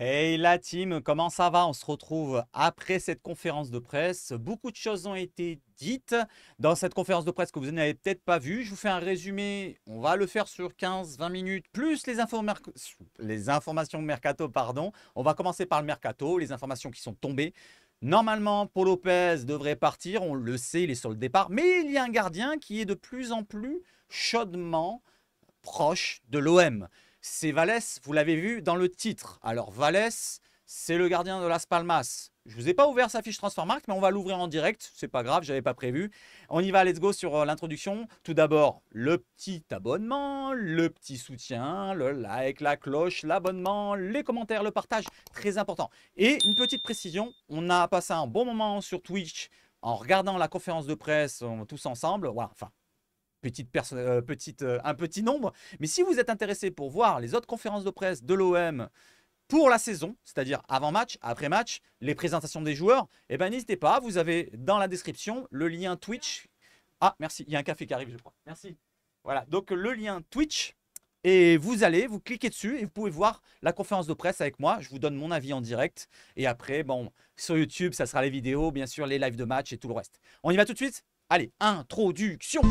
Hey la team, comment ça va? On se retrouve après cette conférence de presse. Beaucoup de choses ont été dites dans cette conférence de presse que vous n'avez peut-être pas vu. Je vous fais un résumé. On va le faire sur 15-20 minutes, plus les informations mercato, pardon. On va commencer par le mercato, les informations qui sont tombées. Normalement, Paul Lopez devrait partir, on le sait, il est sur le départ. Mais il y a un gardien qui est de plus en plus chaudement proche de l'OM. C'est Valès, vous l'avez vu dans le titre. Alors Valès, c'est le gardien de Las Palmas. Je ne vous ai pas ouvert sa fiche Transfermarkt, mais on va l'ouvrir en direct. C'est pas grave, je n'avais pas prévu. On y va, let's go sur l'introduction. Tout d'abord, le petit abonnement, le petit soutien, le like, la cloche, l'abonnement, les commentaires, le partage, très important. Et une petite précision, on a passé un bon moment sur Twitch en regardant la conférence de presse tous ensemble. Voilà, enfin, un petit nombre. Mais si vous êtes intéressé pour voir les autres conférences de presse de l'OM pour la saison, c'est-à-dire avant match, après match, les présentations des joueurs, eh ben n'hésitez pas, vous avez dans la description le lien Twitch. Ah, merci, il y a un café qui arrive, je crois. Merci. Voilà, donc le lien Twitch. Et vous cliquez dessus et vous pouvez voir la conférence de presse avec moi. Je vous donne mon avis en direct. Et après, bon, sur YouTube, ça sera les vidéos, bien sûr, les lives de match et tout le reste. On y va tout de suite? Allez, introduction!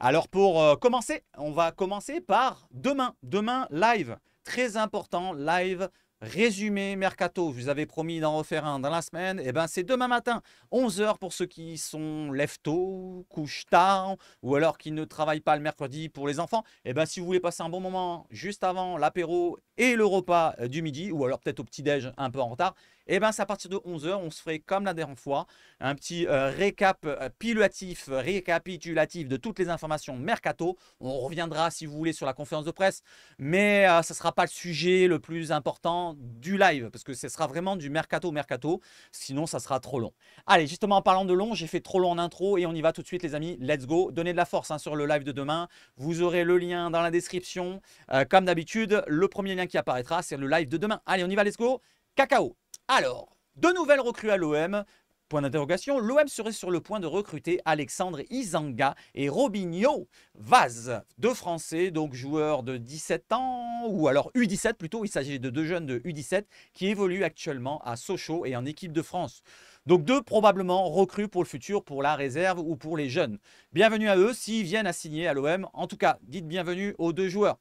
Alors pour commencer, on va commencer par demain. Demain, live. Très important, live. Résumé Mercato, je vous avais promis d'en refaire un dans la semaine. Et ben c'est demain matin, 11 h pour ceux qui sont lève tôt, couchent tard, ou alors qui ne travaillent pas le mercredi pour les enfants. Et ben si vous voulez passer un bon moment juste avant l'apéro et le repas du midi, ou alors peut-être au petit-déj un peu en retard, et ben c'est à partir de 11 h, on se ferait comme la dernière fois, un petit récapitulatif de toutes les informations mercato. On reviendra si vous voulez sur la conférence de presse, mais ça ne sera pas le sujet le plus important du live, parce que ce sera vraiment du mercato, sinon ça sera trop long. Allez, justement en parlant de long, j'ai fait trop long en intro et on y va tout de suite les amis, let's go. Donnez de la force sur le live de demain, vous aurez le lien dans la description. Comme d'habitude, le premier lien qui apparaîtra, c'est le live de demain. Allez, on y va, let's go. Cacao. Alors, de nouvelles recrues à l'OM. Point d'interrogation, l'OM serait sur le point de recruter Alexandre Izanga et Robinho Vaz, deux Français, donc joueurs de 17 ans, ou alors U17 plutôt, il s'agit de deux jeunes de U17 qui évoluent actuellement à Sochaux et en équipe de France. Donc deux probablement recrues pour le futur, pour la réserve ou pour les jeunes. Bienvenue à eux s'ils viennent à signer à l'OM. En tout cas, dites bienvenue aux deux joueurs.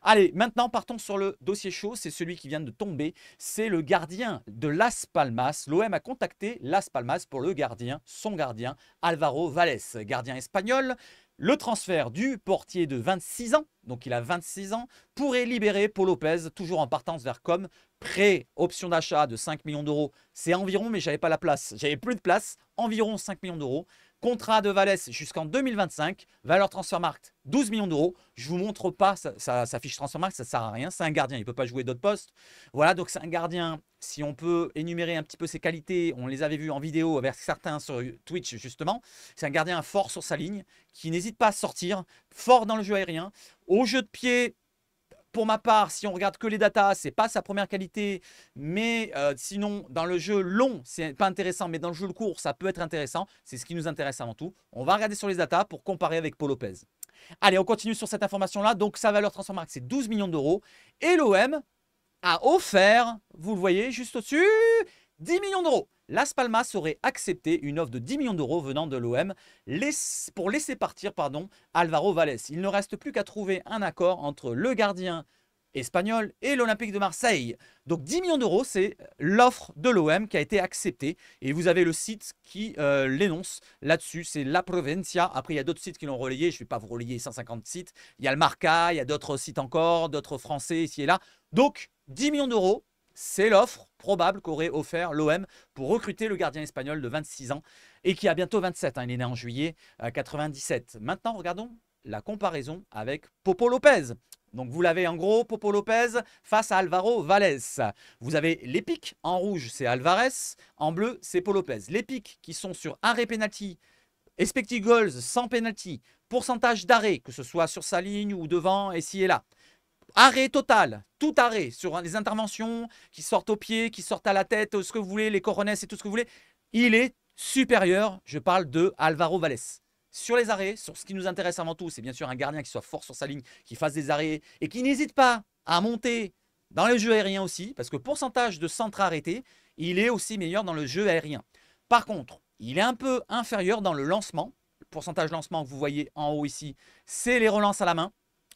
Allez, maintenant partons sur le dossier chaud, c'est celui qui vient de tomber, c'est le gardien de Las Palmas. L'OM a contacté Las Palmas pour le gardien, son gardien, Alvaro Valès, gardien espagnol. Le transfert du portier de 26 ans, donc il a 26 ans, pourrait libérer Paul Lopez, toujours en partance vers Com. Prêt, option d'achat de 5 millions d'euros, c'est environ, mais j'avais pas la place, j'avais plus de place, environ 5 millions d'euros. Contrat de Valès jusqu'en 2025. Valeur Transfermarkt, 12 millions d'euros. Je ne vous montre pas sa fiche Transfermarkt, ça ne sert à rien. C'est un gardien, il ne peut pas jouer d'autres postes. Voilà, donc c'est un gardien. Si on peut énumérer un petit peu ses qualités, on les avait vues en vidéo avec certains sur Twitch justement. C'est un gardien fort sur sa ligne, qui n'hésite pas à sortir, fort dans le jeu aérien. Au jeu de pied, pour ma part, si on regarde que les datas, c'est pas sa première qualité, mais sinon dans le jeu long, c'est pas intéressant, mais dans le jeu court, ça peut être intéressant. C'est ce qui nous intéresse avant tout. On va regarder sur les datas pour comparer avec Paul Lopez. Allez, on continue sur cette information-là. Donc sa valeur Transfermarkt, c'est 12 millions d'euros. Et l'OM a offert, vous le voyez juste au-dessus, 10 millions d'euros. Las Palmas aurait accepté une offre de 10 millions d'euros venant de l'OM pour laisser partir Alvaro Valès. Il ne reste plus qu'à trouver un accord entre le gardien espagnol et l'Olympique de Marseille. Donc 10 millions d'euros, c'est l'offre de l'OM qui a été acceptée. Et vous avez le site qui l'énonce là-dessus, c'est La Provincia. Après, il y a d'autres sites qui l'ont relayé. Je ne vais pas vous relayer 150 sites. Il y a le Marca, il y a d'autres sites encore, d'autres Français ici et là. Donc 10 millions d'euros, c'est l'offre probable qu'aurait offert l'OM pour recruter le gardien espagnol de 26 ans et qui a bientôt 27. Il est né en juillet 97. Maintenant, regardons la comparaison avec Popo Lopez. Donc vous l'avez en gros, Popo Lopez face à Alvaro Valès. Vous avez les pics, en rouge c'est Alvarez, en bleu c'est Popo Lopez. Les pics qui sont sur arrêt penalty, expected goals sans penalty, pourcentage d'arrêt, que ce soit sur sa ligne ou devant, ici et là. Arrêt total, tout arrêt sur les interventions qui sortent au pied, qui sortent à la tête, ce que vous voulez, les coronesses et tout ce que vous voulez. Il est supérieur, je parle de Alvaro Valès. sur les arrêts, sur ce qui nous intéresse avant tout, c'est bien sûr un gardien qui soit fort sur sa ligne, qui fasse des arrêts et qui n'hésite pas à monter dans le jeu aérien aussi, parce que pourcentage de centres arrêtés, il est aussi meilleur dans le jeu aérien. Par contre, il est un peu inférieur dans le lancement. Le pourcentage de lancement que vous voyez en haut ici, c'est les relances à la main.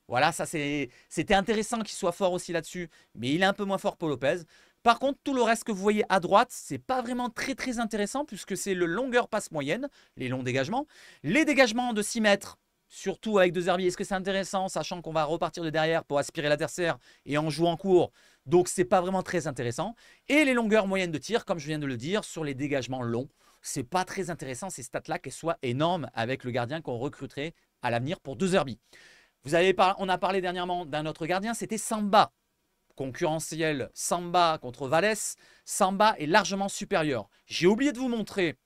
Voilà, ça c'était intéressant qu'il soit fort aussi là-dessus, mais il est un peu moins fort Paul Lopez. Par contre, tout le reste que vous voyez à droite, c'est pas vraiment très intéressant puisque c'est le longueur passe moyenne, les longs dégagements. Les dégagements de 6 mètres, surtout avec 2 herbiers, est-ce que c'est intéressant, sachant qu'on va repartir de derrière pour aspirer l'adversaire et en jouant en court. Donc, c'est pas vraiment très intéressant. Et les longueurs moyennes de tir, comme je viens de le dire, sur les dégagements longs, c'est pas très intéressant ces stats-là qu'elles soient énormes avec le gardien qu'on recruterait à l'avenir pour 2 herbies. On a parlé dernièrement d'un autre gardien, c'était Samba. Concurrentiel Samba contre Vallès, Samba est largement supérieur. J'ai oublié de vous montrer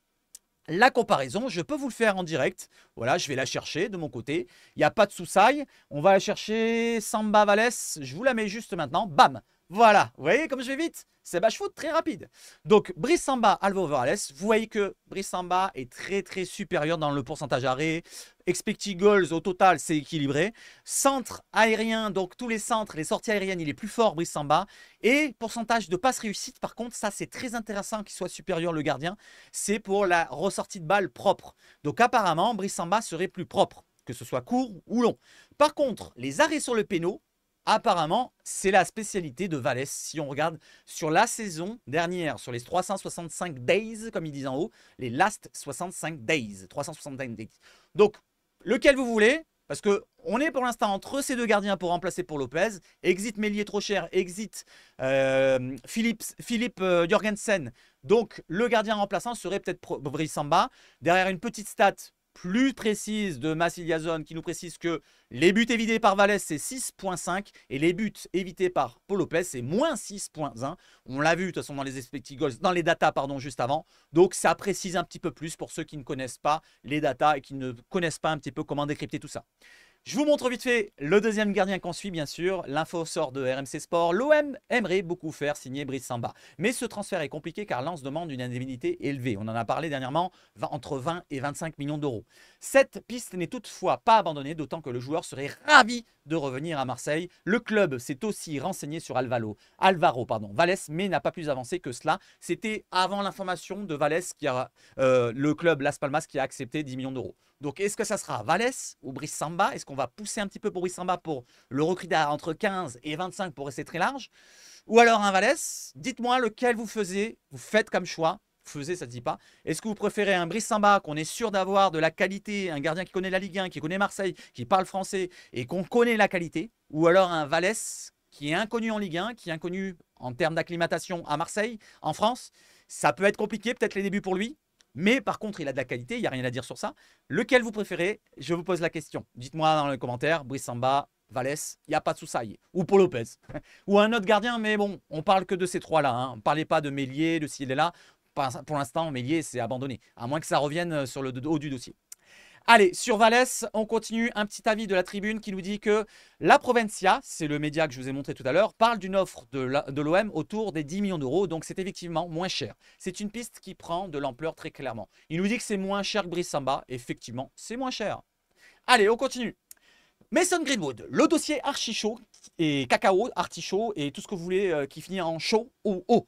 la comparaison, je peux vous le faire en direct. Voilà, je vais la chercher de mon côté. Il n'y a pas de soussaille. On va la chercher Samba Vallès. Je vous la mets juste maintenant. Bam! Voilà, vous voyez comme je vais vite? C'est bash foot très rapide. Donc, Brice Samba, Alvaro Vallès. Vous voyez que Brice Samba est très supérieur dans le pourcentage arrêt. Expected goals au total, c'est équilibré. Centre aérien, donc tous les centres, les sorties aériennes, il est plus fort, Brice Samba. Et pourcentage de passes réussites, par contre, ça c'est très intéressant qu'il soit supérieur le gardien. C'est pour la ressortie de balle propre. Donc apparemment, Brice Samba serait plus propre, que ce soit court ou long. Par contre, les arrêts sur le péno, apparemment, c'est la spécialité de Vallès. Si on regarde sur la saison dernière, sur les 365 days, comme ils disent en haut, les last 65 days, 365 days. Donc, lequel vous voulez, parce qu'on est pour l'instant entre ces deux gardiens pour remplacer pour Lopez. Exit Meslier trop cher, exit Philippe Jorgensen. Donc, le gardien remplaçant serait peut-être Brice Samba. Derrière une petite stat plus précise de Massiliazone qui nous précise que les buts évités par Vallès c'est 6.5 et les buts évités par Paul Lopez c'est moins 6.1. On l'a vu de toute façon dans les expected goals, dans les datas pardon juste avant. Donc ça précise un petit peu plus pour ceux qui ne connaissent pas les datas et qui ne connaissent pas un petit peu comment décrypter tout ça. Je vous montre vite fait le deuxième gardien qu'on suit, bien sûr. L'info sort de RMC Sport. L'OM aimerait beaucoup faire signer Brice Samba. Mais ce transfert est compliqué car Lens demande une indemnité élevée. On en a parlé dernièrement, entre 20 et 25 millions d'euros. Cette piste n'est toutefois pas abandonnée, d'autant que le joueur serait ravi de revenir à Marseille. Le club s'est aussi renseigné sur Alvaro Vallès, mais n'a pas plus avancé que cela. C'était avant l'information de Vallès, le club Las Palmas qui a accepté 10 millions d'euros. Donc, est-ce que ça sera Vallès ou Brice Samba? Est-ce qu'on va pousser un petit peu pour Brice Samba pour le recruter à entre 15 et 25 pour rester très large? Ou alors un Vallès? Dites-moi lequel vous faites comme choix. Faisez, ça ne se dit pas. Est-ce que vous préférez un Brice Samba qu'on est sûr d'avoir de la qualité, un gardien qui connaît la Ligue 1, qui connaît Marseille, qui parle français et qu'on connaît la qualité? Ou alors un Vallès qui est inconnu en Ligue 1, qui est inconnu en termes d'acclimatation à Marseille, en France? Ça peut être compliqué, peut-être les débuts pour lui. Mais par contre, il a de la qualité, il n'y a rien à dire sur ça. Lequel vous préférez? Je vous pose la question. Dites-moi dans les commentaires, Brice Samba, Vallès, il n'y a pas de soussaille. Ou Paul Lopez. Ou un autre gardien, mais bon, on parle que de ces trois-là. Hein. Ne parlez pas de Meslier, de s'il est là. Pour l'instant, Meslier, c'est abandonné. À moins que ça revienne sur le haut du dossier. Allez, sur Vallès, on continue. Un petit avis de la tribune qui nous dit que la Provincia, c'est le média que je vous ai montré tout à l'heure, parle d'une offre de l'OM autour des 10 millions d'euros. Donc, c'est effectivement moins cher. C'est une piste qui prend de l'ampleur très clairement. Il nous dit que c'est moins cher que Brice Samba. Effectivement, c'est moins cher. Allez, on continue. Mason Greenwood, le dossier archi-chaud et cacao, artichaut et tout ce que vous voulez qui finit en chaud ou haut.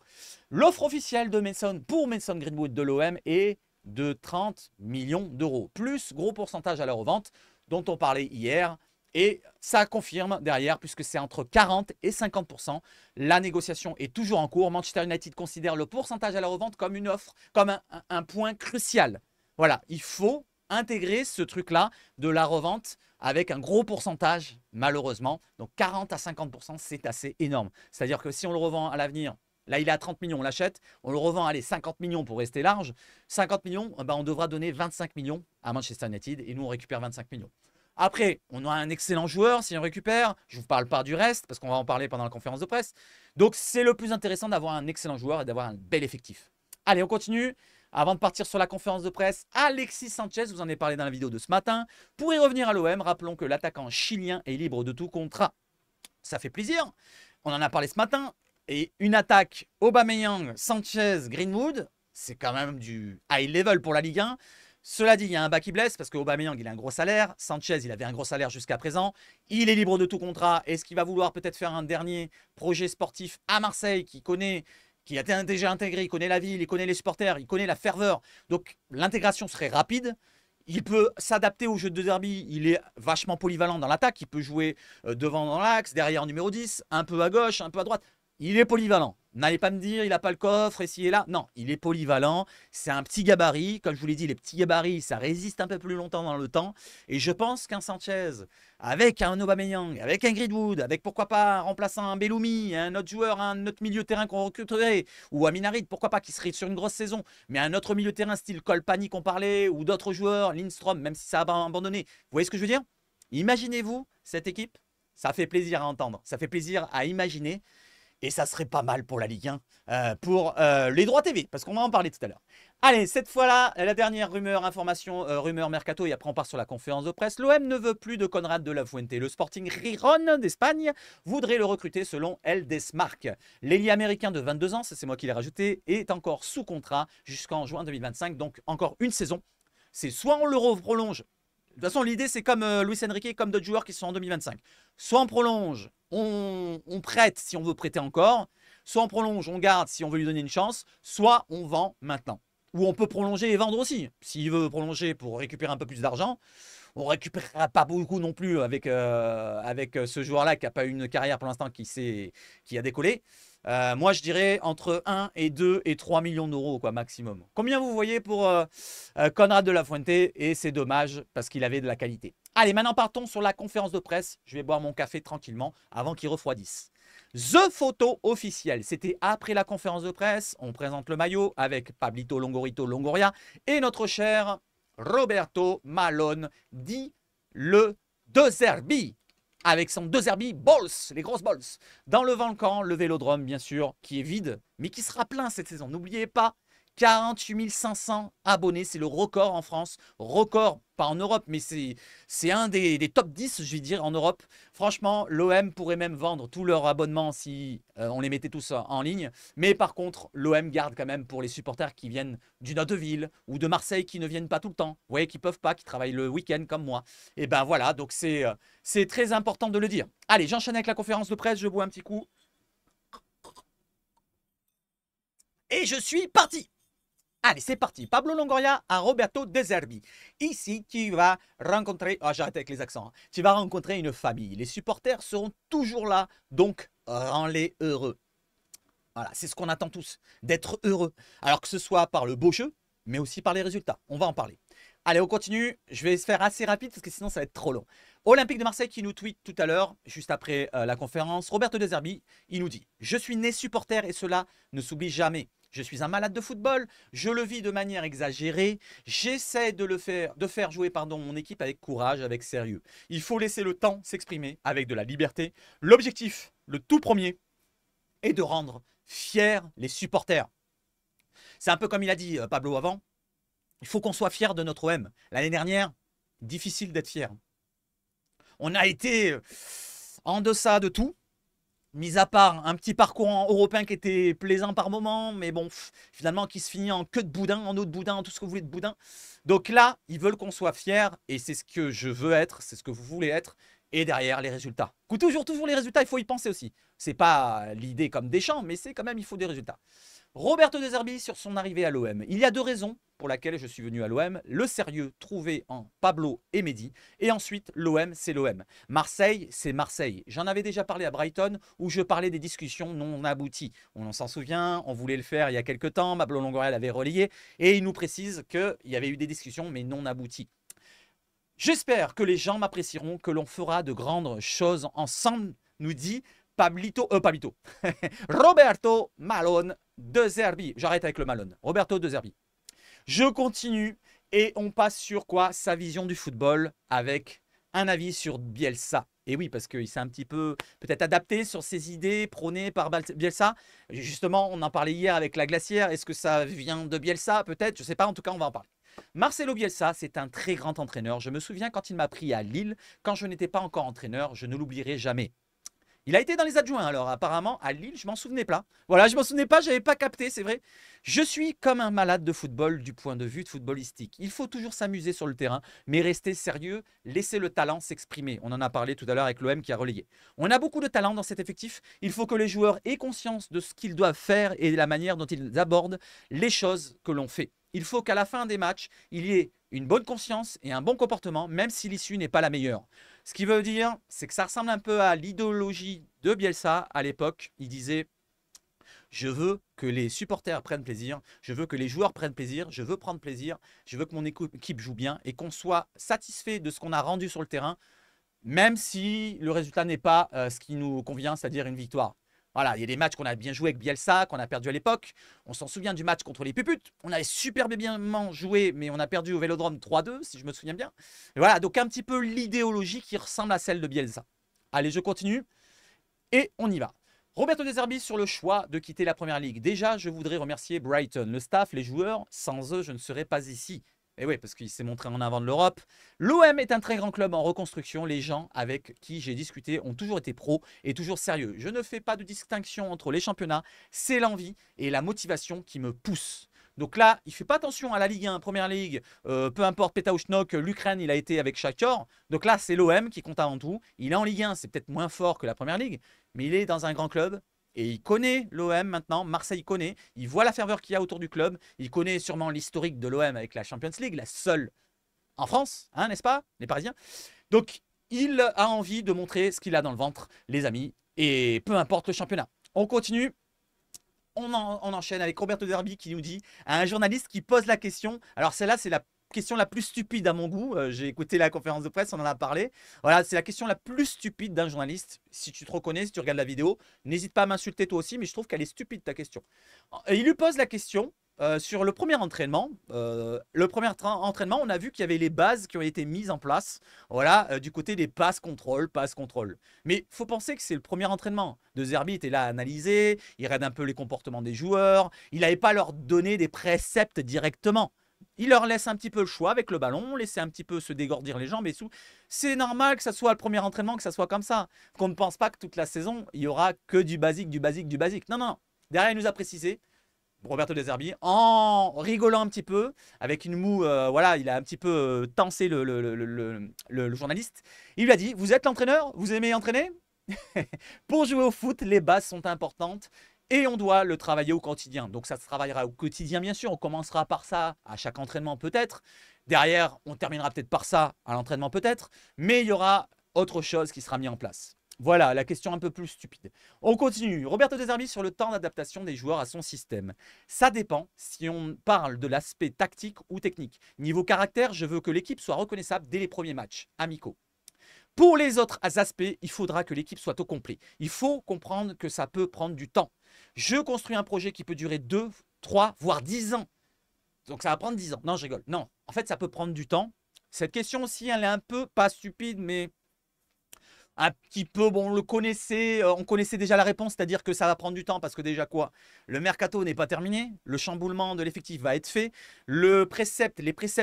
L'offre officielle de pour Mason Greenwood de l'OM est de 30 millions d'euros, plus gros pourcentage à la revente dont on parlait hier. Et ça confirme derrière, puisque c'est entre 40 et 50%. La négociation est toujours en cours. Manchester United considère le pourcentage à la revente comme une offre, comme un point crucial. Voilà, il faut intégrer ce truc-là de la revente avec un gros pourcentage, malheureusement. Donc 40 à 50%, c'est assez énorme. C'est-à-dire que si on le revend à l'avenir, là, il est à 30 millions, on l'achète. On le revend, allez, 50 millions pour rester large. 50 millions, ben, on devra donner 25 millions à Manchester United et nous, on récupère 25 millions. Après, on a un excellent joueur si on récupère. Je ne vous parle pas du reste parce qu'on va en parler pendant la conférence de presse. Donc, c'est le plus intéressant d'avoir un excellent joueur et d'avoir un bel effectif. Allez, on continue. Avant de partir sur la conférence de presse, Alexis Sanchez, vous en avez parlé dans la vidéo de ce matin. Pour y revenir à l'OM, rappelons que l'attaquant chilien est libre de tout contrat. Ça fait plaisir. On en a parlé ce matin. Et une attaque Aubameyang, Sanchez, Greenwood, c'est quand même du high level pour la Ligue 1. Cela dit, il y a un bas qui blesse parce qu'Aubameyang, il a un gros salaire. Sanchez, il avait un gros salaire jusqu'à présent. Il est libre de tout contrat. Est-ce qu'il va vouloir peut-être faire un dernier projet sportif à Marseille qui a déjà intégré, il connaît la ville, il connaît les supporters, il connaît la ferveur. Donc l'intégration serait rapide. Il peut s'adapter au jeu de derby. Il est vachement polyvalent dans l'attaque. Il peut jouer devant dans l'axe, derrière en numéro 10, un peu à gauche, un peu à droite. Il est polyvalent. N'allez pas me dire, il n'a pas le coffre, ici et là. Non, il est polyvalent. C'est un petit gabarit. Comme je vous l'ai dit, les petits gabarits, ça résiste un peu plus longtemps dans le temps. Et je pense qu'un Sanchez, avec un Aubameyang, avec un Greenwood, avec pourquoi pas un remplaçant, un Belloumi, un autre joueur, un autre milieu de terrain qu'on recruterait, ou Amin Harit, pourquoi pas, qui serait sur une grosse saison, mais un autre milieu de terrain style Kolpani qu'on parlait, ou d'autres joueurs, Lindstrom, même si ça a abandonné. Vous voyez ce que je veux dire? Imaginez-vous cette équipe. Ça fait plaisir à entendre. Ça fait plaisir à imaginer. Et ça serait pas mal pour la Ligue 1, pour les droits TV, parce qu'on va en parler tout à l'heure. Allez, cette fois-là, la dernière rumeur, information, rumeur mercato, et après on part sur la conférence de presse. L'OM ne veut plus de Conrad de la Fuente. Le Sporting Gijón d'Espagne voudrait le recruter selon El Desmarque. L'ailier américain de 22 ans, c'est moi qui l'ai rajouté, est encore sous contrat jusqu'en juin 2025, donc encore une saison. C'est soit on le prolonge. De toute façon, l'idée, c'est comme Luis Enrique, comme d'autres joueurs qui sont en 2025. Soit on prolonge, on prête si on veut prêter encore, soit on prolonge, on garde si on veut lui donner une chance, soit on vend maintenant. Ou on peut prolonger et vendre aussi. S'il veut prolonger pour récupérer un peu plus d'argent, on ne récupérera pas beaucoup non plus avec ce joueur-là qui n'a pas eu une carrière pour l'instant qui a décollé. Moi, je dirais entre 1 et 2 et 3 millions d'euros quoi, maximum. Combien vous voyez pour Conrad de la Fuente? Et c'est dommage parce qu'il avait de la qualité. Allez, maintenant partons sur la conférence de presse. Je vais boire mon café tranquillement avant qu'il refroidisse. The photo officielle, c'était après la conférence de presse. On présente le maillot avec Pablito Longoria et notre cher Roberto Malone, dit le De Zerbi, avec son De Zerbi balls, les grosses balls. Dans le Volcan, le vélodrome, bien sûr, qui est vide, mais qui sera plein cette saison. N'oubliez pas, 48 500 abonnés, c'est le record en France. Record, pas en Europe, mais c'est un des top 10, je vais dire, en Europe. Franchement, l'OM pourrait même vendre tous leurs abonnements si on les mettait tous en ligne. Mais par contre, l'OM garde quand même pour les supporters qui viennent d'une autre ville ou de Marseille qui ne viennent pas tout le temps. Vous voyez, qui ne peuvent pas, qui travaillent le week-end comme moi. Et ben voilà, donc c'est très important de le dire. Allez, j'enchaîne avec la conférence de presse, je bois un petit coup. Et je suis parti. Allez, c'est parti. Pablo Longoria à Roberto De Zerbi. Ici, tu vas rencontrer... Ah, j'arrête avec les accents. Hein. Tu vas rencontrer une famille. Les supporters seront toujours là, donc rends-les heureux. Voilà, c'est ce qu'on attend tous, d'être heureux. Alors que ce soit par le beau jeu, mais aussi par les résultats. On va en parler. Allez, on continue. Je vais se faire assez rapide parce que sinon ça va être trop long. Olympique de Marseille qui nous tweet tout à l'heure, juste après la conférence. Roberto De Zerbi, il nous dit « Je suis né supporter et cela ne s'oublie jamais. Je suis un malade de football, je le vis de manière exagérée, j'essaie de faire jouer mon équipe avec courage, avec sérieux. Il faut laisser le temps s'exprimer avec de la liberté. L'objectif, le tout premier, est de rendre fiers les supporters. » C'est un peu comme il a dit Pablo avant, il faut qu'on soit fiers de notre OM. L'année dernière, difficile d'être fier. On a été en deçà de tout. Mis à part un petit parcours européen qui était plaisant par moment, mais bon, finalement qui se finit en queue de boudin, en eau de boudin, en tout ce que vous voulez de boudin. Donc là, ils veulent qu'on soit fiers, et c'est ce que je veux être, c'est ce que vous voulez être, et derrière les résultats. Toujours les résultats, il faut y penser aussi. C'est pas l'idée comme Deschamps, mais c'est quand même, il faut des résultats. Roberto De Zerbi sur son arrivée à l'OM. Il y a deux raisons pour lesquelles je suis venu à l'OM. Le sérieux trouvé en Pablo et Mehdi. Et ensuite, l'OM, c'est l'OM. Marseille, c'est Marseille. J'en avais déjà parlé à Brighton où je parlais des discussions non abouties. On s'en souvient, on voulait le faire il y a quelques temps. Pablo Longoria l'avait relayé. Et il nous précise qu'il y avait eu des discussions mais non abouties. J'espère que les gens m'apprécieront, que l'on fera de grandes choses ensemble, nous dit Roberto Malone De Zerbi. J'arrête avec le Malone. Roberto De Zerbi. Je continue et on passe sur quoi? Sa vision du football avec un avis sur Bielsa. Et oui, parce qu'il s'est un petit peu peut-être adapté sur ses idées prônées par Bielsa. Justement, on en parlait hier avec la glacière. Est-ce que ça vient de Bielsa? Peut-être, je ne sais pas. En tout cas, on va en parler. Marcelo Bielsa, c'est un très grand entraîneur. Je me souviens quand il m'a pris à Lille, quand je n'étais pas encore entraîneur, je ne l'oublierai jamais. Il a été dans les adjoints, alors apparemment, à Lille, je m'en souvenais pas. Voilà, je m'en souvenais pas, j'avais pas capté, c'est vrai. Je suis comme un malade de football du point de vue de footballistique. Il faut toujours s'amuser sur le terrain, mais rester sérieux, laisser le talent s'exprimer. On en a parlé tout à l'heure avec l'OM qui a relayé. On a beaucoup de talent dans cet effectif. Il faut que les joueurs aient conscience de ce qu'ils doivent faire et de la manière dont ils abordent les choses que l'on fait. Il faut qu'à la fin des matchs, il y ait une bonne conscience et un bon comportement, même si l'issue n'est pas la meilleure. Ce qui veut dire, c'est que ça ressemble un peu à l'idéologie de Bielsa à l'époque. Il disait, je veux que les supporters prennent plaisir, je veux que les joueurs prennent plaisir, je veux prendre plaisir, je veux que mon équipe joue bien et qu'on soit satisfait de ce qu'on a rendu sur le terrain, même si le résultat n'est pas ce qui nous convient, c'est-à-dire une victoire. Voilà, il y a des matchs qu'on a bien joué avec Bielsa, qu'on a perdu à l'époque. On s'en souvient du match contre les Puputes. On avait super bien joué, mais on a perdu au Vélodrome 3-2, si je me souviens bien. Et voilà, donc un petit peu l'idéologie qui ressemble à celle de Bielsa. Allez, je continue et on y va. Roberto De Zerbi sur le choix de quitter la Première Ligue. Déjà, je voudrais remercier Brighton, le staff, les joueurs. Sans eux, je ne serais pas ici. Et oui, parce qu'il s'est montré en avant de l'Europe. L'OM est un très grand club en reconstruction. Les gens avec qui j'ai discuté ont toujours été pros et toujours sérieux. Je ne fais pas de distinction entre les championnats. C'est l'envie et la motivation qui me poussent. Donc là, il ne fait pas attention à la Ligue 1, Première Ligue, peu importe Pétaouchnok, l'Ukraine, il a été avec Shakhtar. Donc là, c'est l'OM qui compte avant tout. Il est en Ligue 1, c'est peut-être moins fort que la Première Ligue, mais il est dans un grand club. Et il connaît l'OM maintenant, Marseille connaît, il voit la ferveur qu'il y a autour du club, il connaît sûrement l'historique de l'OM avec la Champions League, la seule en France, hein, n'est-ce pas, les Parisiens. Donc, il a envie de montrer ce qu'il a dans le ventre, les amis, et peu importe le championnat. On continue. On enchaîne avec Roberto De Zerbi qui nous dit à un journaliste qui pose la question. Alors celle-là, c'est la question la plus stupide à mon goût. J'ai écouté la conférence de presse, on en a parlé. Voilà, c'est la question la plus stupide d'un journaliste. Si tu te reconnais, si tu regardes la vidéo, n'hésite pas à m'insulter toi aussi, mais je trouve qu'elle est stupide ta question. Et il lui pose la question sur le premier entraînement. Entraînement, on a vu qu'il y avait les bases qui ont été mises en place. Voilà, du côté des passes contrôle. Mais il faut penser que c'est le premier entraînement. De Zerbi était là à analyser, il regarde un peu les comportements des joueurs. Il n'avait pas leur donné des préceptes directement. Il leur laisse un petit peu le choix avec le ballon, laisser un petit peu se dégourdir les jambes et tout. C'est normal que ça soit le premier entraînement, que ça soit comme ça. Qu'on ne pense pas que toute la saison, il y aura que du basique. Non, non, non. Derrière, il nous a précisé, Roberto De Zerbi, en rigolant un petit peu, avec une moue, voilà, il a un petit peu tensé le journaliste. Il lui a dit, vous êtes l'entraîneur? Vous aimez entraîner? Pour jouer au foot, les bases sont importantes. Et on doit le travailler au quotidien. Donc ça se travaillera au quotidien, bien sûr. On commencera par ça à chaque entraînement, peut-être. Derrière, on terminera peut-être par ça à l'entraînement, peut-être. Mais il y aura autre chose qui sera mis en place. Voilà, la question un peu plus stupide. On continue. Roberto De Zerbi sur le temps d'adaptation des joueurs à son système. Ça dépend si on parle de l'aspect tactique ou technique. Niveau caractère, je veux que l'équipe soit reconnaissable dès les premiers matchs amicaux. Pour les autres aspects, il faudra que l'équipe soit au complet. Il faut comprendre que ça peut prendre du temps. Je construis un projet qui peut durer 2, 3, voire 10 ans. Donc ça va prendre 10 ans. Non, je rigole. Non, en fait, ça peut prendre du temps. Cette question aussi, elle est un peu, pas stupide, mais un petit peu, bon, on connaissait déjà la réponse, c'est-à-dire que ça va prendre du temps parce que déjà quoi? Le mercato n'est pas terminé, le chamboulement de l'effectif va être fait, les préceptes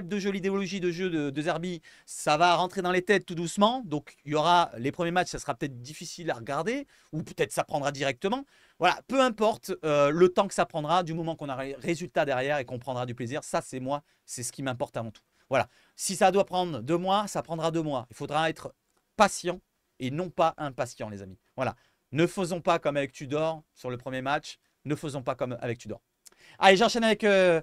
de jeu, l'idéologie de jeu de Zerbi, ça va rentrer dans les têtes tout doucement, donc il y aura les premiers matchs, ça sera peut-être difficile à regarder, ou peut-être ça prendra directement. Voilà, peu importe le temps que ça prendra, du moment qu'on a un résultat derrière et qu'on prendra du plaisir, ça c'est moi, c'est ce qui m'importe avant tout. Voilà, si ça doit prendre 2 mois, ça prendra 2 mois. Il faudra être patient et non pas impatient, les amis. Voilà. Ne faisons pas comme avec Tudor sur le premier match. Ne faisons pas comme avec Tudor. Allez, j'enchaîne avec De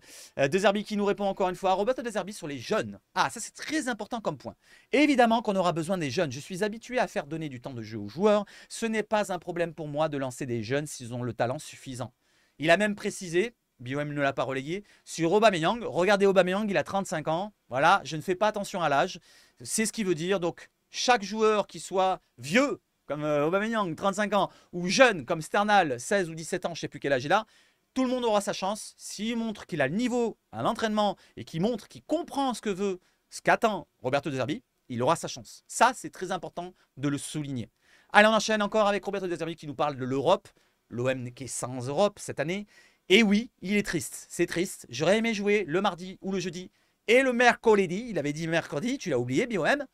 Zerbi qui nous répond encore une fois. Roberto De Zerbi sur les jeunes. Ah, ça c'est très important comme point. Évidemment qu'on aura besoin des jeunes. Je suis habitué à faire donner du temps de jeu aux joueurs. Ce n'est pas un problème pour moi de lancer des jeunes s'ils ont le talent suffisant. Il a même précisé, BioM ne l'a pas relayé, sur Aubameyang. Regardez Aubameyang, il a 35 ans. Voilà, je ne fais pas attention à l'âge. C'est ce qu'il veut dire. Donc, chaque joueur qui soit vieux, comme Aubameyang, 35 ans, ou jeune, comme Sternal, 16 ou 17 ans, je ne sais plus quel âge il a, tout le monde aura sa chance. S'il montre qu'il a le niveau à l'entraînement et qu'il montre qu'il comprend ce qu'attend Roberto De Zerbi, il aura sa chance. Ça, c'est très important de le souligner. Allez, on enchaîne encore avec Roberto De Zerbi qui nous parle de l'Europe. L'OM qui est sans Europe cette année. Et oui, il est triste. C'est triste. J'aurais aimé jouer le mardi ou le jeudi et le mercredi. Il avait dit mercredi, tu l'as oublié, BOM.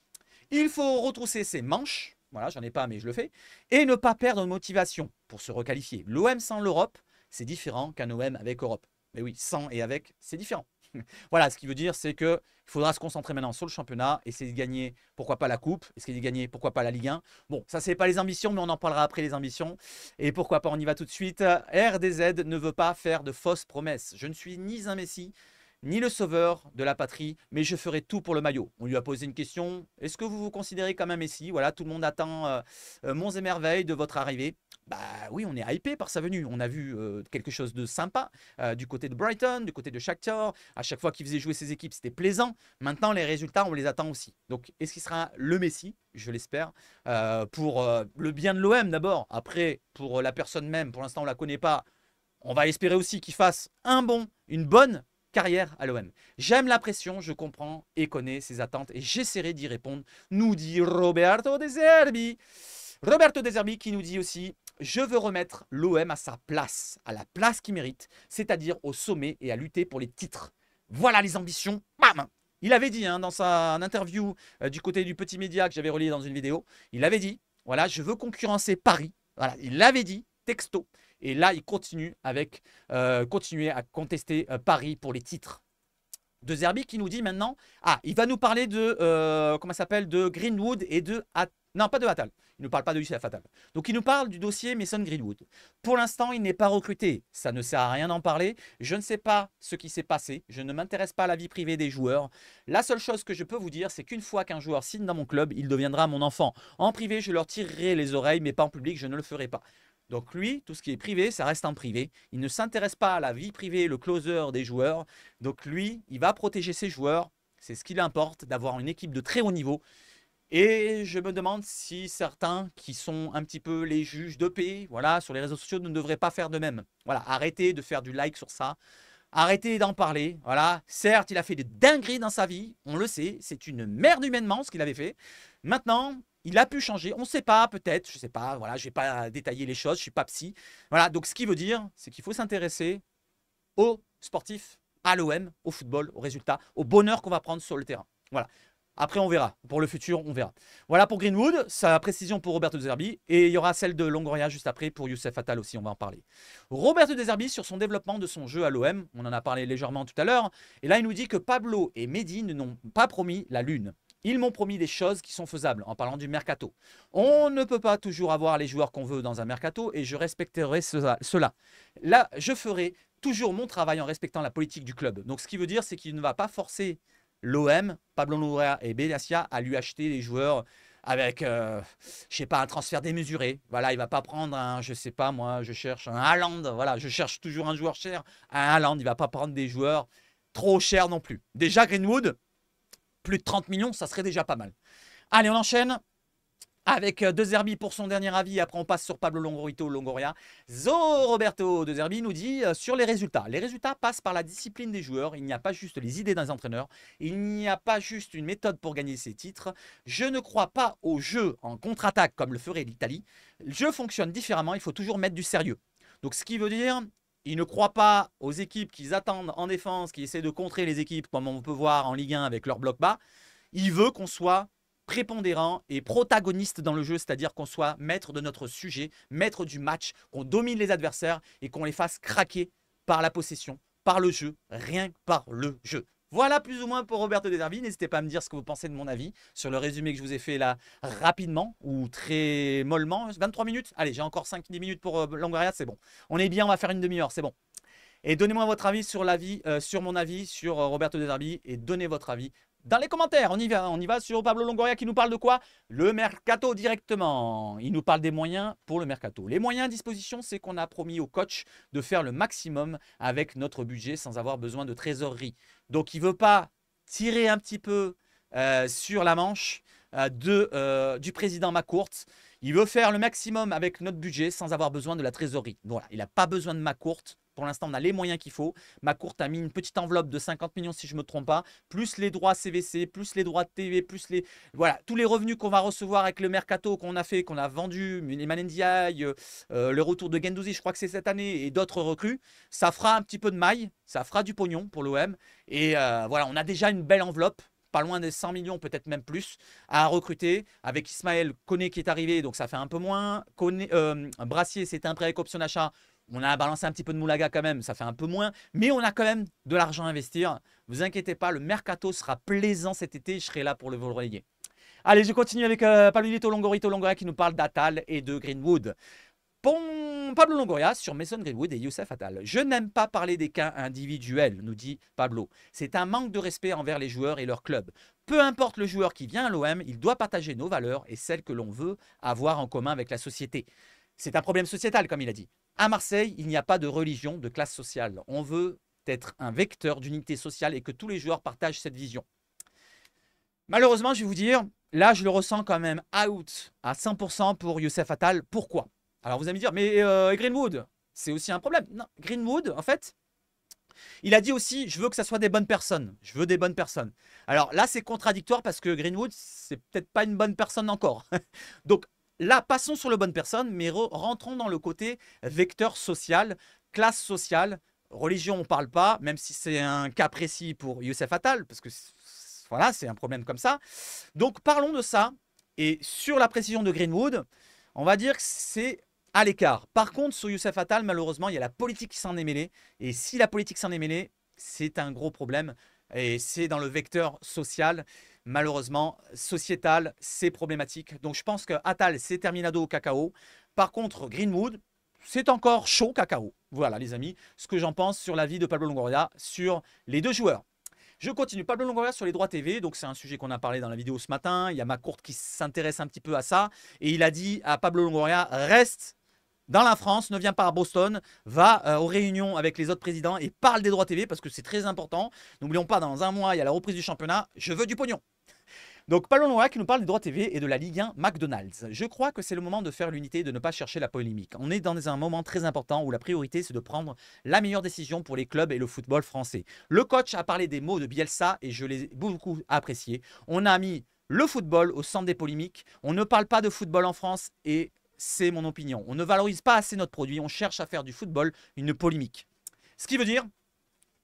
Il faut retrousser ses manches Voilà, j'en ai pas, mais je le fais. Et ne pas perdre de motivation pour se requalifier. L'OM sans l'Europe, c'est différent qu'un OM avec Europe. Mais oui, sans et avec, c'est différent. Voilà, ce qui veut dire, c'est qu'il faudra se concentrer maintenant sur le championnat, essayer de gagner, pourquoi pas la coupe, essayer de gagner, pourquoi pas la Ligue 1. Bon, ça, c'est pas les ambitions, mais on en parlera après les ambitions. Et pourquoi pas, on y va tout de suite. RDZ ne veut pas faire de fausses promesses. Je ne suis ni un Messi, ni le sauveur de la patrie, mais je ferai tout pour le maillot. On lui a posé une question. Est-ce que vous vous considérez comme un Messi? Voilà, tout le monde attend monts et merveilles de votre arrivée. Bah oui, on est hypé par sa venue. On a vu quelque chose de sympa du côté de Brighton, du côté de Shakhtar. À chaque fois qu'il faisait jouer ses équipes, c'était plaisant. Maintenant, les résultats, on les attend aussi. Donc, est-ce qu'il sera le Messi? Je l'espère. Pour le bien de l'OM d'abord. Après, pour la personne même, pour l'instant, on ne la connaît pas. On va espérer aussi qu'il fasse une bonne carrière à l'OM. J'aime la pression, je comprends et connais ses attentes et j'essaierai d'y répondre, nous dit Roberto De Zerbi. Roberto De Zerbi qui nous dit aussi: je veux remettre l'OM à sa place, à la place qu'il mérite, c'est-à-dire au sommet et à lutter pour les titres. Voilà les ambitions. Bam! Il avait dit dans sa interview du côté du petit média que j'avais relayé dans une vidéo, il avait dit, voilà, je veux concurrencer Paris. Voilà, il l'avait dit, texto. Et là, il continue avec continuer à contester Paris pour les titres. De Zerbi qui nous dit maintenant, il va nous parler de comment ça s'appelle, de Greenwood et de non, pas de Attal. Il ne nous parle pas de Youssef Attal. Donc il nous parle du dossier Mason Greenwood. Pour l'instant, il n'est pas recruté. Ça ne sert à rien d'en parler. Je ne sais pas ce qui s'est passé. Je ne m'intéresse pas à la vie privée des joueurs. La seule chose que je peux vous dire, c'est qu'une fois qu'un joueur signe dans mon club, il deviendra mon enfant. En privé, je leur tirerai les oreilles, mais pas en public, je ne le ferai pas. Donc lui, tout ce qui est privé, ça reste en privé. Il ne s'intéresse pas à la vie privée, le closer des joueurs. Donc lui, il va protéger ses joueurs. C'est ce qui l'importe, d'avoir une équipe de très haut niveau. Et je me demande si certains qui sont un petit peu les juges de paix, voilà, sur les réseaux sociaux, ne devraient pas faire de même. Voilà, arrêtez de faire du like sur ça. Arrêtez d'en parler. Voilà, certes, il a fait des dingueries dans sa vie. On le sait, c'est une merde humainement ce qu'il avait fait. Maintenant, il a pu changer, on ne sait pas, peut-être, je ne sais pas, voilà, je ne vais pas détailler les choses, je ne suis pas psy. Voilà, donc ce qui veut dire, c'est qu'il faut s'intéresser aux sportifs, à l'OM, au football, aux résultats, au bonheur qu'on va prendre sur le terrain. Voilà. Après, on verra. Pour le futur, on verra. Voilà pour Greenwood, sa précision pour Roberto De Zerbi. Et il y aura celle de Longoria juste après pour Youssef Attal aussi, on va en parler. Roberto De Zerbi sur son développement de son jeu à l'OM, on en a parlé légèrement tout à l'heure. Et là, il nous dit que Pablo et Mehdi ne n'ont pas promis la lune. Ils m'ont promis des choses qui sont faisables, en parlant du mercato. On ne peut pas toujours avoir les joueurs qu'on veut dans un mercato et je respecterai cela. Là, je ferai toujours mon travail en respectant la politique du club. Donc, ce qui veut dire, c'est qu'il ne va pas forcer l'OM, Pablo Longoria et Bellacia à lui acheter les joueurs avec, je sais pas, un transfert démesuré. Voilà, il ne va pas prendre un, je sais pas, moi, je cherche un Haaland. Voilà, je cherche toujours un joueur cher, un Haaland. Il ne va pas prendre des joueurs trop chers non plus. Déjà, Greenwood, plus de 30 millions, ça serait déjà pas mal. Allez, on enchaîne avec De Zerbi pour son dernier avis. Après, on passe sur Pablo Longoria. Roberto De Zerbi nous dit sur les résultats. Les résultats passent par la discipline des joueurs. Il n'y a pas juste les idées d'un entraîneur. Il n'y a pas juste une méthode pour gagner ses titres. Je ne crois pas au jeu en contre-attaque comme le ferait l'Italie. Je fonctionne différemment. Il faut toujours mettre du sérieux. Donc, ce qui veut dire... Il ne croit pas aux équipes qui attendent en défense, qui essaient de contrer les équipes, comme on peut voir en Ligue 1 avec leur bloc bas. Il veut qu'on soit prépondérant et protagoniste dans le jeu, c'est-à-dire qu'on soit maître de notre sujet, maître du match, qu'on domine les adversaires et qu'on les fasse craquer par la possession, par le jeu, rien que par le jeu. Voilà plus ou moins pour Roberto De Zerbi. N'hésitez pas à me dire ce que vous pensez de mon avis sur le résumé que je vous ai fait là rapidement ou très mollement. 23 minutes. Allez, j'ai encore 5-10 minutes pour Longoria, c'est bon. On est bien, on va faire une demi-heure, c'est bon. Et donnez-moi votre avis sur mon avis sur Roberto De Zerbi et donnez votre avis dans les commentaires. On y va sur Pablo Longoria qui nous parle de quoi? Le mercato directement. Il nous parle des moyens pour le mercato. Les moyens à disposition, c'est qu'on a promis au coach de faire le maximum avec notre budget sans avoir besoin de trésorerie. Donc, il ne veut pas tirer un petit peu sur la manche du président McCourt. Il veut faire le maximum avec notre budget sans avoir besoin de la trésorerie. Voilà, il n'a pas besoin de McCourt. Pour l'instant, on a les moyens qu'il faut. McCourt a mis une petite enveloppe de 50 millions, si je ne me trompe pas, plus les droits CVC, plus les droits de TV, plus les... Voilà, tous les revenus qu'on va recevoir avec le mercato qu'on a fait, qu'on a vendu, les Ndiaye, le retour de Guendouzi, je crois que c'est cette année, et d'autres recrues, ça fera un petit peu de maille, ça fera du pognon pour l'OM. Et voilà, on a déjà une belle enveloppe pas loin des 100 millions, peut-être même plus, à recruter. Avec Ismaël Koné qui est arrivé, donc ça fait un peu moins. Brassier, c'était un prêt avec option d'achat. On a balancé un petit peu de Moulaga quand même, ça fait un peu moins. Mais on a quand même de l'argent à investir. Ne vous inquiétez pas, le mercato sera plaisant cet été. Je serai là pour le relayer. Allez, je continue avec Pablito Longoria qui nous parle d'Atal et de Greenwood. Bon, Pablo Longoria sur Mason Greenwood et Youssef Attal. Je n'aime pas parler des cas individuels, nous dit Pablo. C'est un manque de respect envers les joueurs et leur club. Peu importe le joueur qui vient à l'OM, il doit partager nos valeurs et celles que l'on veut avoir en commun avec la société. C'est un problème sociétal, comme il a dit. À Marseille, il n'y a pas de religion, de classe sociale. On veut être un vecteur d'unité sociale et que tous les joueurs partagent cette vision. Malheureusement, je vais vous dire, là, je le ressens quand même out à 100% pour Youssef Attal. Pourquoi? Alors, vous allez me dire, mais Greenwood, c'est aussi un problème. Non, Greenwood, en fait, il a dit aussi, je veux que ça soit des bonnes personnes. Je veux des bonnes personnes. Alors là, c'est contradictoire parce que Greenwood, c'est peut-être pas une bonne personne encore. Donc là, passons sur le bonne personne, mais rentrons dans le côté vecteur social, classe sociale. Religion, on ne parle pas, même si c'est un cas précis pour Youssef Attal, parce que voilà, c'est un problème comme ça. Donc parlons de ça. Et sur la précision de Greenwood, on va dire que c'est à l'écart. Par contre, sur Youssef Attal, malheureusement, il y a la politique qui s'en est mêlée. Et si la politique s'en est mêlée, c'est un gros problème. Et c'est dans le vecteur social, malheureusement, sociétal, c'est problématique. Donc je pense que Attal, c'est terminado au cacao. Par contre, Greenwood, c'est encore chaud cacao. Voilà les amis, ce que j'en pense sur la vie de Pablo Longoria sur les deux joueurs. Je continue. Pablo Longoria sur les droits TV. Donc, c'est un sujet qu'on a parlé dans la vidéo ce matin. Il y a Macourte qui s'intéresse un petit peu à ça. Et il a dit à Pablo Longoria, reste dans la France, ne viens pas à Boston, va aux réunions avec les autres présidents et parle des droits TV parce que c'est très important. N'oublions pas, dans un mois, il y a la reprise du championnat. Je veux du pognon. Donc, Pablo Longoria qui nous parle des droits TV et de la Ligue 1 McDonald's. Je crois que c'est le moment de faire l'unité et de ne pas chercher la polémique. On est dans un moment très important où la priorité, c'est de prendre la meilleure décision pour les clubs et le football français. Le coach a parlé des mots de Bielsa et je les ai beaucoup appréciés. On a mis le football au centre des polémiques. On ne parle pas de football en France et c'est mon opinion. On ne valorise pas assez notre produit. On cherche à faire du football une polémique. Ce qui veut dire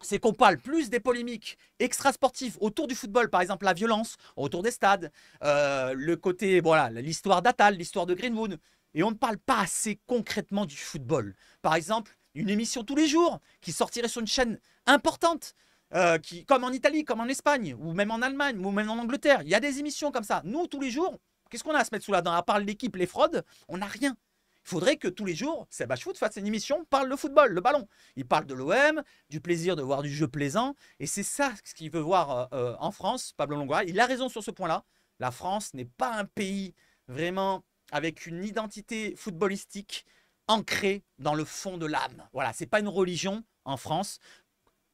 c'est qu'on parle plus des polémiques extrasportives autour du football, par exemple la violence autour des stades, le côté, voilà, l'histoire d'Attal, l'histoire de Greenwood, et on ne parle pas assez concrètement du football. Par exemple, une émission tous les jours qui sortirait sur une chaîne importante, comme en Italie, comme en Espagne, ou même en Allemagne, ou même en Angleterre. Il y a des émissions comme ça. Nous, tous les jours, qu'est-ce qu'on a à se mettre sous la dent? À part l'équipe, les fraudes, on n'a rien. Il faudrait que tous les jours, Seb Foot fasse une émission, parle le football, le ballon. Il parle de l'OM, du plaisir de voir du jeu plaisant. Et c'est ça ce qu'il veut voir en France, Pablo Longoria. Il a raison sur ce point-là. La France n'est pas un pays vraiment avec une identité footballistique ancrée dans le fond de l'âme. Voilà, ce n'est pas une religion en France.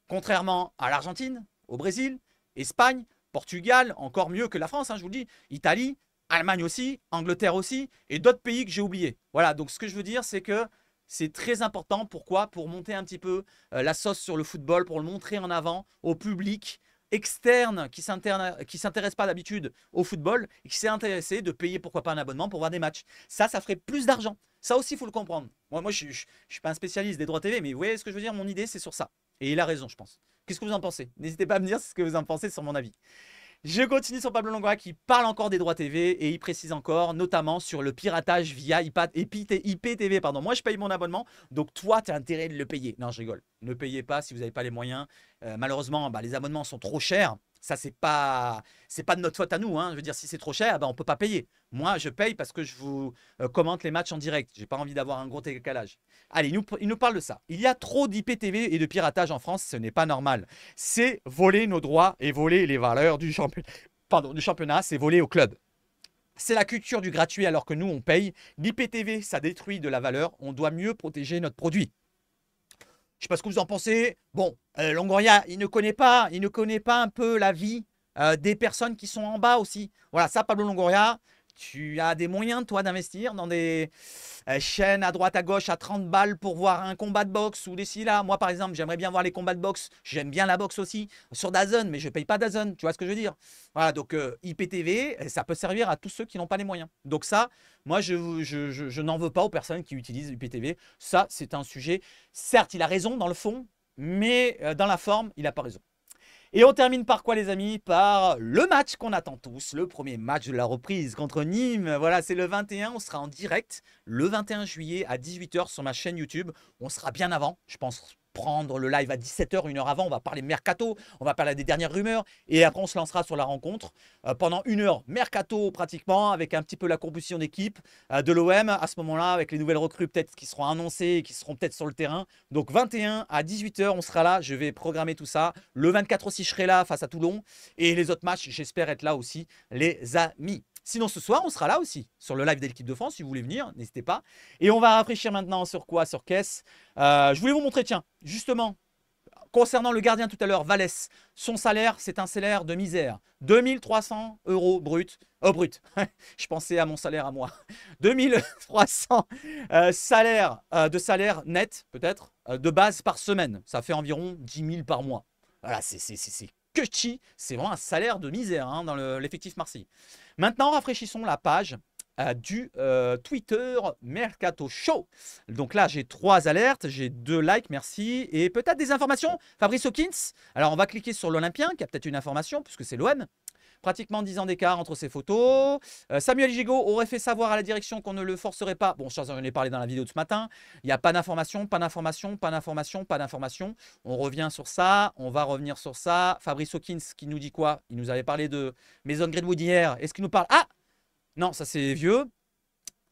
Contrairement à l'Argentine, au Brésil, Espagne, Portugal, encore mieux que la France, hein, je vous le dis, Italie, Allemagne aussi, Angleterre aussi, et d'autres pays que j'ai oubliés. Voilà, donc ce que je veux dire, c'est que c'est très important. Pourquoi? Pour monter un petit peu la sauce sur le football, pour le montrer en avant au public externe qui ne s'intéresse pas d'habitude au football et qui s'est intéressé de payer pourquoi pas un abonnement pour voir des matchs. Ça ferait plus d'argent. Ça aussi, il faut le comprendre. Moi je ne suis pas un spécialiste des droits TV, mais vous voyez ce que je veux dire? Mon idée, c'est sur ça. Et il a raison, je pense. Qu'est-ce que vous en pensez? N'hésitez pas à me dire ce que vous en pensez sur mon avis. Je continue sur Pablo Longoria qui parle encore des droits TV et il précise encore, notamment sur le piratage via IPTV. Pardon. Moi, je paye mon abonnement, donc toi, tu as intérêt de le payer. Non, je rigole. Ne payez pas si vous n'avez pas les moyens. Malheureusement, les abonnements sont trop chers. Ça, c'est pas de notre faute à nous. Hein. Je veux dire, si c'est trop cher, on ne peut pas payer. Moi, je paye parce que je vous commente les matchs en direct. Je n'ai pas envie d'avoir un gros décalage. Allez, il nous parle de ça. Il y a trop d'IPTV et de piratage en France. Ce n'est pas normal. C'est voler nos droits et voler les valeurs du championnat. C'est voler au club. C'est la culture du gratuit alors que nous, on paye. L'IPTV, ça détruit de la valeur. On doit mieux protéger notre produit. Je ne sais pas ce que vous en pensez. Bon, Longoria, il ne connaît pas un peu la vie des personnes qui sont en bas aussi. Voilà, ça, Pablo Longoria, tu as des moyens, toi, d'investir dans des chaînes à droite, à gauche, à 30 balles pour voir un combat de boxe ou des ci, là. Moi, par exemple, j'aimerais bien voir les combats de boxe. J'aime bien la boxe aussi sur DAZN, mais je ne paye pas DAZN. Tu vois ce que je veux dire? Voilà, donc IPTV, ça peut servir à tous ceux qui n'ont pas les moyens. Donc ça, moi, je n'en veux pas aux personnes qui utilisent IPTV. Ça, c'est un sujet. Certes, il a raison dans le fond, mais dans la forme, il n'a pas raison. Et on termine par quoi les amis? Par le match qu'on attend tous, le premier match de la reprise contre Nîmes. Voilà, c'est le 21, on sera en direct le 21 juillet à 18 h sur ma chaîne YouTube. On sera bien avant, je pense prendre le live à 17 h, une heure avant, on va parler mercato, on va parler des dernières rumeurs et après on se lancera sur la rencontre pendant une heure mercato pratiquement avec un petit peu la composition d'équipe de l'OM à ce moment-là avec les nouvelles recrues peut-être qui seront annoncées et qui seront peut-être sur le terrain. Donc 21 à 18 h, on sera là, je vais programmer tout ça. Le 24 aussi, je serai là face à Toulon et les autres matchs, j'espère être là aussi les amis. Sinon, ce soir, on sera là aussi, sur le live de l'équipe de France. Si vous voulez venir, n'hésitez pas. Et on va rafraîchir maintenant sur quoi? Sur Caisse. Je voulais vous montrer, tiens, justement, concernant le gardien tout à l'heure, Valès, son salaire, c'est un salaire de misère. 2300 € brut. Oh, brut. Je pensais à mon salaire à moi. 2300 salaire net, peut-être, de base par semaine. Ça fait environ 10 000 par mois. Voilà, c'est que c'est vraiment un salaire de misère hein, dans l'effectif marseillais. Maintenant, rafraîchissons la page du Twitter Mercato Show. Donc là, j'ai 3 alertes, j'ai 2 likes, merci, et peut-être des informations. Fabrice Hawkins. Alors, on va cliquer sur l'Olympien, qui a peut-être une information, puisque c'est l'OM. Pratiquement 10 ans d'écart entre ces photos. Samuel Gigot aurait fait savoir à la direction qu'on ne le forcerait pas. Bon, j'en ai parlé dans la vidéo de ce matin. Il n'y a pas d'information, pas d'information, pas d'information, pas d'information. On revient sur ça. On va revenir sur ça. Fabrice Hawkins qui nous dit quoi? Il nous avait parlé de Mason Greenwood hier. Est-ce qu'il nous parle? Ah! Non, ça c'est vieux.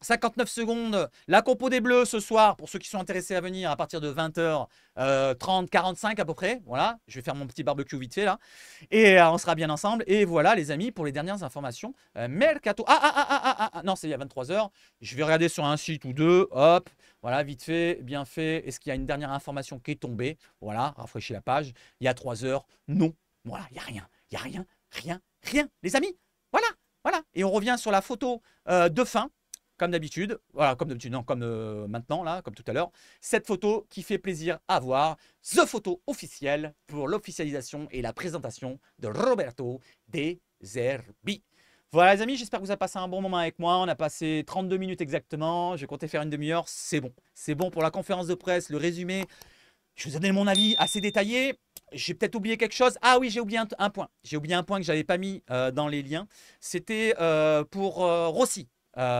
59 secondes, la compo des Bleus ce soir, pour ceux qui sont intéressés à venir à partir de 20 h 30, 45 à peu près. Voilà, je vais faire mon petit barbecue vite fait là. Et on sera bien ensemble. Et voilà les amis, pour les dernières informations. Mercato. Non, c'est il y a 23 h. Je vais regarder sur un site ou deux. Hop, voilà, vite fait, bien fait. Est-ce qu'il y a une dernière information qui est tombée? Voilà, rafraîchis la page. Il y a 3 h. Non, voilà, il n'y a rien. Il n'y a rien, les amis. Voilà, voilà. Et on revient sur la photo de fin. Comme d'habitude, voilà, comme d'habitude, non, comme maintenant, là, comme tout à l'heure, cette photo qui fait plaisir à voir, the photo officielle pour l'officialisation et la présentation de Roberto De Zerbi. Voilà les amis, j'espère que vous avez passé un bon moment avec moi. On a passé 32 minutes exactement, j'ai compté faire une demi-heure, c'est bon. C'est bon pour la conférence de presse, le résumé. Je vous ai donné mon avis assez détaillé. J'ai peut-être oublié quelque chose. Ah oui, j'ai oublié un point. J'ai oublié un point que je n'avais pas mis dans les liens. C'était pour Rossi.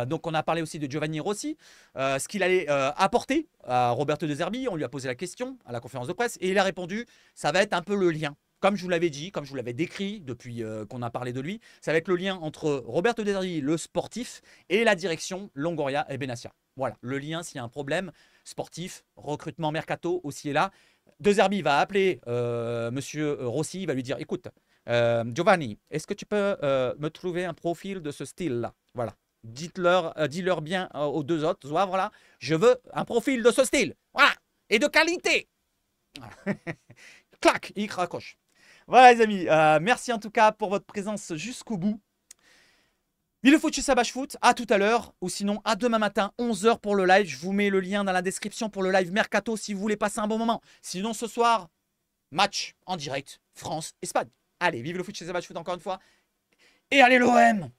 Donc on a parlé aussi de Giovanni Rossi, ce qu'il allait apporter à Roberto De Zerbi. On lui a posé la question à la conférence de presse et il a répondu, ça va être un peu le lien. Comme je vous l'avais dit, comme je vous l'avais décrit depuis qu'on a parlé de lui, ça va être le lien entre Roberto De Zerbi, le sportif, et la direction Longoria et Benassia. Voilà, le lien s'il y a un problème sportif, recrutement mercato aussi est là. De Zerbi va appeler monsieur Rossi, il va lui dire, écoute, Giovanni, est-ce que tu peux me trouver un profil de ce style-là? Voilà. Dis-leur bien aux deux autres, voilà, je veux un profil de ce style, voilà, et de qualité. Voilà. Clac, il raccroche. Voilà les amis, merci en tout cas pour votre présence jusqu'au bout. Villefoot chez Sabache Foot, à tout à l'heure, ou sinon à demain matin, 11 h pour le live. Je vous mets le lien dans la description pour le live Mercato si vous voulez passer un bon moment. Sinon ce soir, match en direct, France-Espagne. Allez, vive le foot chez Sabache Foot encore une fois. Et allez l'OM!